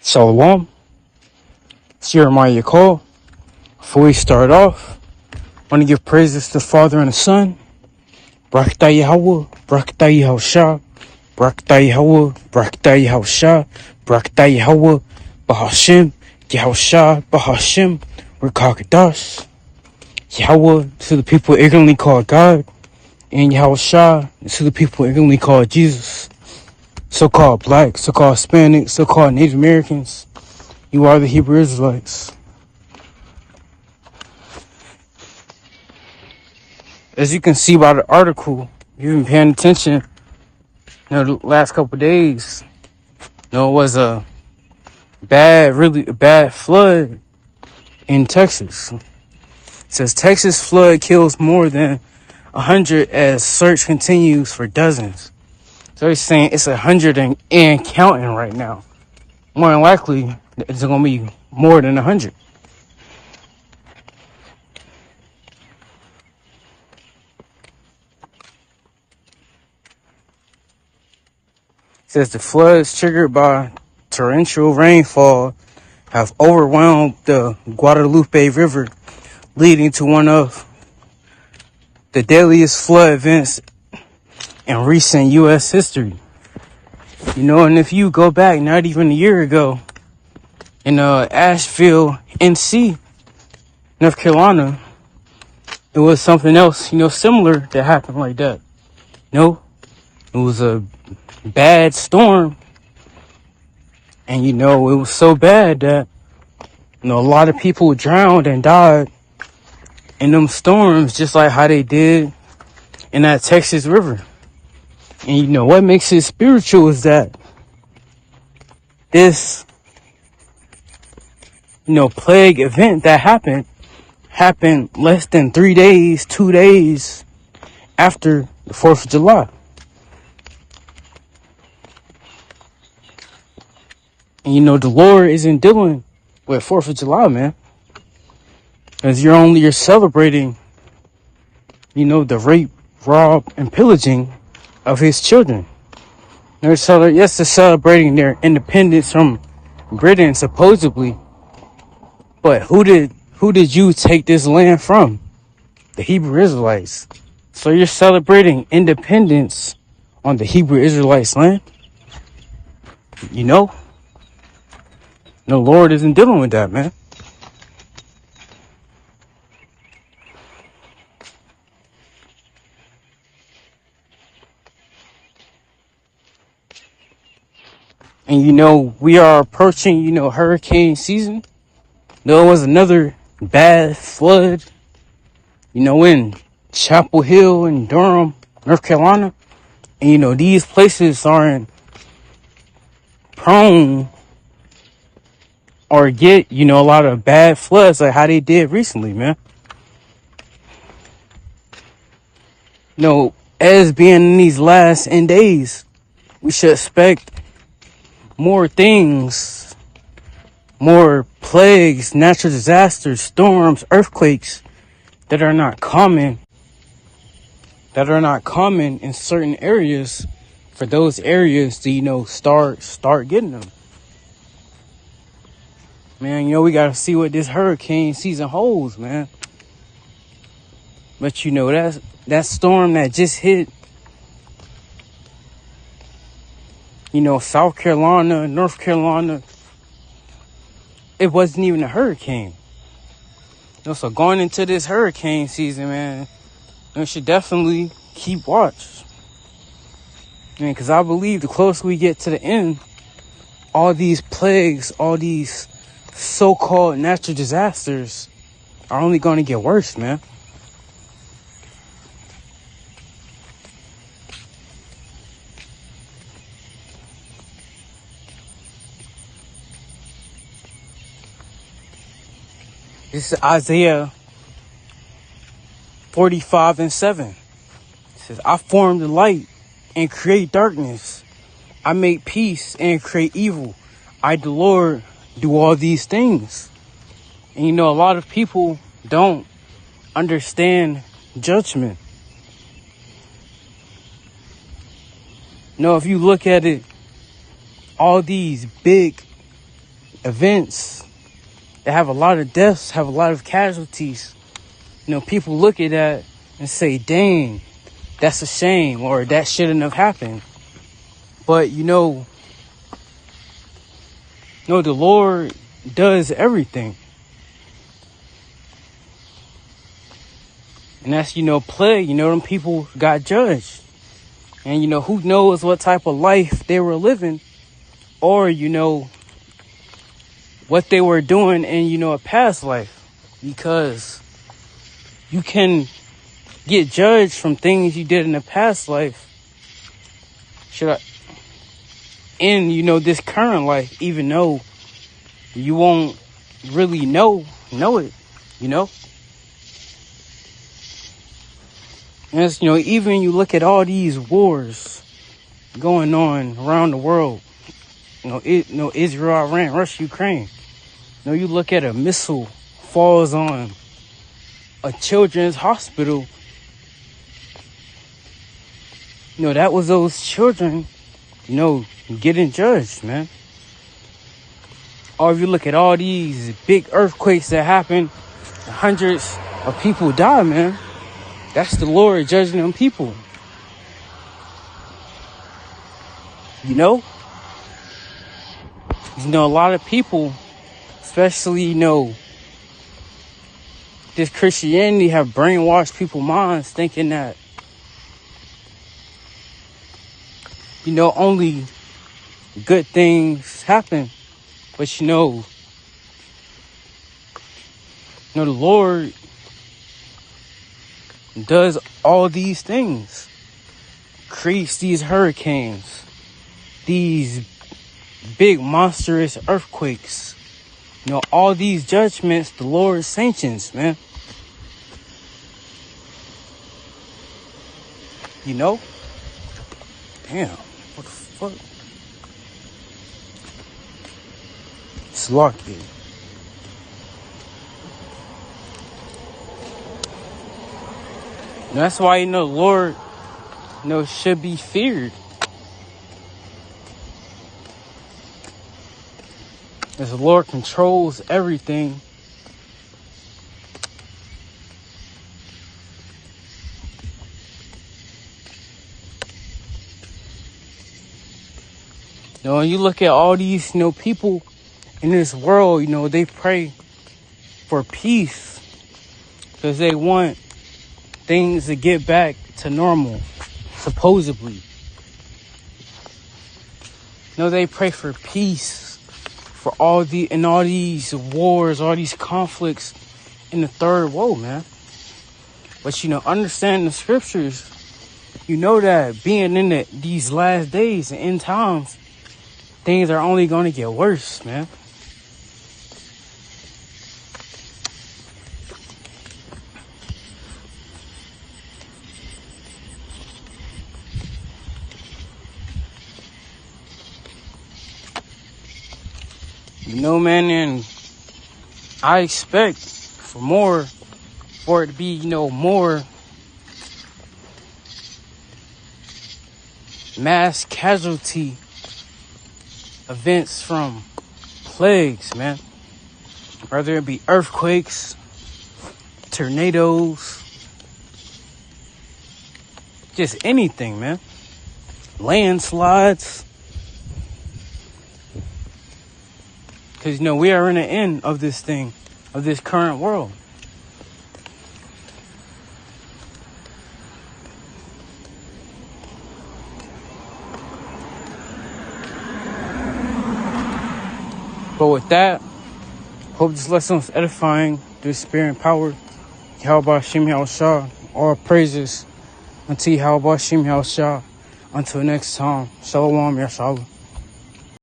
Shalom, it's Jeremiah Call. Before we start off, I want to give praises to the Father and the Son. Brakta Yahweh, Brakta Yahushua, Brakta Yahweh, Brakta Yahushua, Brakta Yahweh, Bahashim, Yahushua, Bahashim, Rekakadash. Yahweh to the people ignorantly called God, and Yahushua to the people ignorantly called Jesus. So-called black, so-called Hispanic, so-called Native Americans. You are the Hebrew Israelites. As you can see by the article, if you've been paying attention, the last couple of days, it was a really bad flood in Texas. It says Texas flood kills more than 100 as search continues for dozens. So he's saying it's 100 and counting right now. More than likely, it's going to be more than 100. Says the floods triggered by torrential rainfall have overwhelmed the Guadalupe River, leading to one of the deadliest flood events in recent U.S. history. And if you go back not even a year ago, in Asheville, NC, North Carolina, it was something else, similar that happened like that. It was a bad storm, and it was so bad that a lot of people drowned and died in them storms, just like how they did in that Texas river. And what makes it spiritual is that this plague event that happened less than 2 days after the 4th of July. And the Lord isn't dealing with 4th of July, man. Because you're celebrating, the rape, rob, and pillaging of his children. They're celebrating their independence from Britain, supposedly. But who did you take this land from? The Hebrew Israelites. So you're celebrating independence on the Hebrew Israelites' land? The Lord isn't dealing with that, man. And we are approaching, hurricane season. There was another bad flood, in Chapel Hill and Durham, North Carolina. And these places aren't prone or get, a lot of bad floods like how they did recently, man. As being in these last end days, we should expect more things, more plagues, natural disasters, storms, earthquakes that are not common in certain areas, for those areas to, start getting them. Man, we got to see what this hurricane season holds, man. But, that storm that just hit, South Carolina, North Carolina, it wasn't even a hurricane. So going into this hurricane season, man, we should definitely keep watch. Because I believe the closer we get to the end, all these plagues, all these so-called natural disasters are only going to get worse, man. This is Isaiah 45:7. It says, I form the light and create darkness. I make peace and create evil. I, the Lord, do all these things. And a lot of people don't understand judgment. If you look at it, all these big events that have a lot of deaths, have a lot of casualties. People look at that and say, dang, that's a shame, or that shouldn't have happened. But, the Lord does everything. And that's, plague. Them people got judged. And, who knows what type of life they were living, or, what they were doing in, a past life. Because you can get judged from things you did in a past life. In, this current life, even though you won't really know it, And even you look at all these wars going on around the world, Israel, Iran, Russia, Ukraine. You look at a missile falls on a children's hospital. That was those children, getting judged, man. Or if you look at all these big earthquakes that happen, hundreds of people die, man. That's the Lord judging them people. A lot of people, especially, this Christianity have brainwashed people's minds thinking that, only good things happen. But, the Lord does all these things. Creates these hurricanes, these big monstrous earthquakes. All these judgments the Lord sanctions, man. Damn, what the fuck? It's locked in. That's why, the Lord, should be feared. As the Lord controls everything. When you look at all these, people in this world, they pray for peace because they want things to get back to normal, supposedly. They pray for peace for all these wars, all these conflicts in the third world, man. But understand the scriptures, that being in these last days and end times, things are only going to get worse, man. Man, and I expect for it to be, more mass casualty events from plagues, man. Whether it be earthquakes, tornadoes, just anything, man. Landslides. Because, we are in the end of this thing, of this current world. But with that, hope this lesson was edifying through spirit and power. Yahweh Shem Shah. All praises unto Yahweh Shem Shah. Until next time. Shalom, Yashalom.